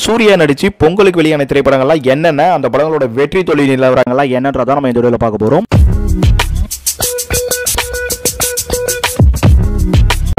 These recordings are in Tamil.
சூர்யா நடிச்சு பொங்கலுக்கு வெளியான திரைப்படங்கள்லாம் என்னென்ன, அந்த படங்களோட வெற்றி தொழில் நிலவரங்கள்லாம் என்னன்றதான் நம்ம இந்த வீடியோல பார்க்க போறோம்.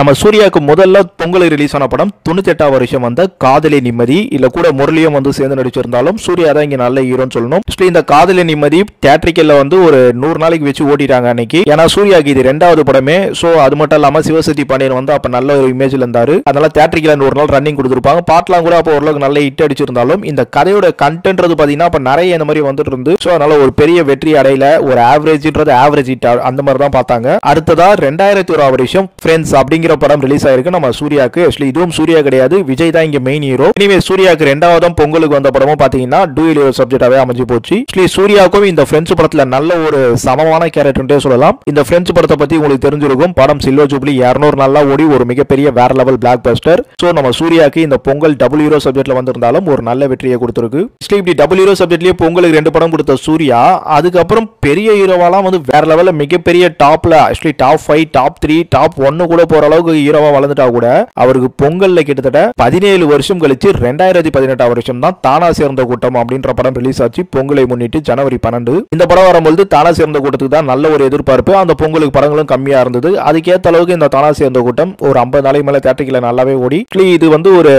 நம்ம சூர்யாவுக்கு முதல்ல பொங்கல் ரிலீஸ் ஆன படம் 98ஆம் வருஷம் வந்த காதலி நிம்மதி. இல்ல கூட முரளியும் வந்து சேர்ந்து நடிச்சிருந்தாலும் சூர்யா தான் இங்க நல்ல ஹீரோன்னு சொல்லணும். இந்த காதலி நிம்மதி தியேட்டரிக்கல்ல வந்து ஒரு 100 நாளைக்கு வச்சு ஓட்டிட்டாங்க அன்னைக்கு. ஏன்னா சூர்யாக்கு இது 2வது படமே. சோ அது மட்டும் இல்லாம சிவசக்தி பாண்டியன் வந்து அப்ப நல்ல ஒரு இமேஜ்ல இருந்தாரு. அதனால தியேட்டரிக்கல்ல 100 நாள் ரன்னிங் கொடுத்துருப்பாங்க. பாட்டெல்லாம் கூட அப்போ ஓரளவுக்கு நல்ல ஹிட் அடிச்சிருந்தாலும் இந்த கதையோட கண்டென்ட்றது பாத்தீங்கன்னா அப்ப நிறைய இந்த மாதிரி வந்துட்டு இருந்து. சோ அதனால ஒரு பெரிய வெற்றி அடையில, ஒரு ஆவரேஜ்ன்றது ஆவரேஜ் ஹிட் அந்த மாதிரி தான் பார்த்தாங்க. அடுத்ததா 2001 வருஷம் ஃப்ரெண்ட்ஸ் அப்படிங்கிற படம் ரிலீஸ் ஆயிருக்கு நம்ம சூர்யாக்கு. ஆக்சுவலி இதுவும் சூர்யா கிடையாது, விஜய் தான் இங்க மெயின் ஹீரோ. இனிமே சூர்யாக்கு 2வது பொங்கலுக்கு வந்த படமும் பாத்தீங்கன்னா டூயல் ஹீரோ சப்ஜெக்டாவே அமைஞ்சு போச்சு. ஆக்சுவலி சூர்யாவுக்கும் இந்த ஃப்ரெண்ட்ஸ் படத்துல நல்ல ஒரு சமமான கேரக்டர்னே சொல்லலாம். இந்த ஃப்ரெண்ட்ஸ் படத்தை பத்தி உங்களுக்கு தெரிஞ்சிருக்கும். படம் சில்வர் ஜூப்ளி 200 நாளா ஓடி ஒரு மிகப்பெரிய வேற லெவல் பிளாக் பஸ்டர். சோ நம்ம சூர்யாக்கு இந்த பொங்கல் டபுள் ஹீரோ சப்ஜெக்ட்ல வந்திருந்தாலும் ஒரு நல்ல வெற்றியை கொடுத்திருக்கு. இப்படி டபுள் ஹீரோ சப்ஜெக்ட்லயே பொங்கலுக்கு 2 படம் கொடுத்த சூர்யா அதுக்கப்புறம் பெரிய ஹீரோவாலாம் வந்து வேற லெவல்ல மிகப்பெரிய டாப்ல, ஆக்சுவலி டாப் 5 டாப் 3 டாப் 1 கூட போற அளவுக்கு ஹீரோவா வளர்ந்துட்டா கூட அவருக்கு பொங்கல்ல கிட்டத்தட்ட 17 வருஷம் கழிச்சு 2018ஆம் வருஷம் தான் தானா சேர்ந்த கூட்டம் அப்படின்ற படம் ரிலீஸ் ஆச்சு. பொங்கலை முன்னிட்டு ஜனவரி 12. இந்த படம் வரும்போது தானா சேர்ந்த கூட்டத்துக்கு தான் நல்ல ஒரு எதிர்பார்ப்பு. அந்த பொங்கலுக்கு படங்களும் கம்மியா இருந்தது. அதுக்கேற்ற அளவுக்கு இந்த தானா சேர்ந்த கூட்டம் ஒரு 50 நாளைக்கு மேல தியேட்டரிக்கல்ல நல்லாவே ஓடி. இது வந்து ஒரு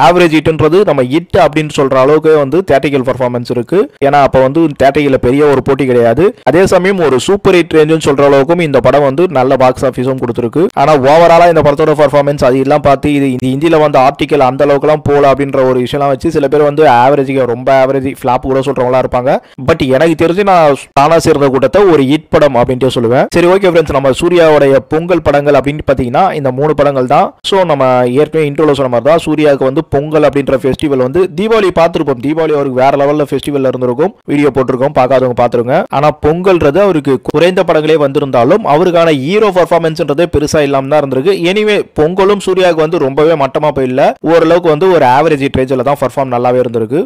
ஆவரேஜ் ஹிட்ன்றது நம்ம ஹிட் அப்படின்னு சொல்ற அளவுக்கு வந்து தியேட்டரிக்கல் பெர்ஃபார்மன்ஸ் இருக்கு. ஏன்னா அப்ப வந்து தியேட்டரிக்கல்ல பெரிய ஒரு போட்டி கிடையாது. அதே சமயம் ஒரு சூப்பர் ஹிட் ரேஞ்சுன்னு சொல்ற அளவுக்கும் இந்த படம் வந்து நல்ல பாக்ஸ் ஆபீஸும் கொடுத்திருக்கு. ஆனா ஓவராலா இந்த படத்தோட பெர்ஃபார்மன்ஸ் அது எல்லாம் பார்த்து இது ஹிந்தில வந்து ஆர்டிகல் அந்த அளவுக்குலாம் போல அப்படின்ற ஒரு விஷயம்லாம் வச்சு சில பேர் வந்து ஆவரேஜ் ரொம்ப ஆவரேஜ் ஃபிளாப் கூட சொல்றவங்களா இருப்பாங்க. பட் எனக்கு தெரிஞ்சு நான் தானா சேர்ந்த கூட்டத்தை ஒரு ஹிட் படம் அப்படின்ட்டு சொல்லுவேன். சரி, ஓகே ஃப்ரெண்ட்ஸ், நம்ம சூர்யாவுடைய பொங்கல் படங்கள் அப்படின்னு பாத்தீங்கன்னா இந்த 3 படங்கள் தான். சோ நம்ம ஏற்கனவே இன்ட்ரோல சொன்ன மாதிரி தான் சூர்யாவுக்கு வந்து பொங்கல் அப்படின்ற ஃபெஸ்டிவல் வந்து தீபாவளி பார்த்திருப்போம். தீபாவளி அவருக்கு வேற லெவல்ல ஃபெஸ்டிவல் இருந்திருக்கும். வீடியோ போட்டிருக்கோம், பார்க்காதவங்க பாத்துருங்க. ஆனா பொங்கல்ன்றது அவருக்கு குறைந்த படங்களே வந்திருந்தாலும் அவருக்கான ஹீரோ பெர்ஃபார்மன்ஸ்ன்றதே பெருசா இல்லாம தான் இருந்திருக்கு. எனிவே பொங்கலும் சூர்யாவுக்கு வந்து ரொம்பவே மட்டமா போயிடல, ஓரளவுக்கு வந்து ஒரு ஆவரேஜ் ரேஞ்சில தான் பெர்ஃபார்ம் நல்லாவே இருந்திருக்கு.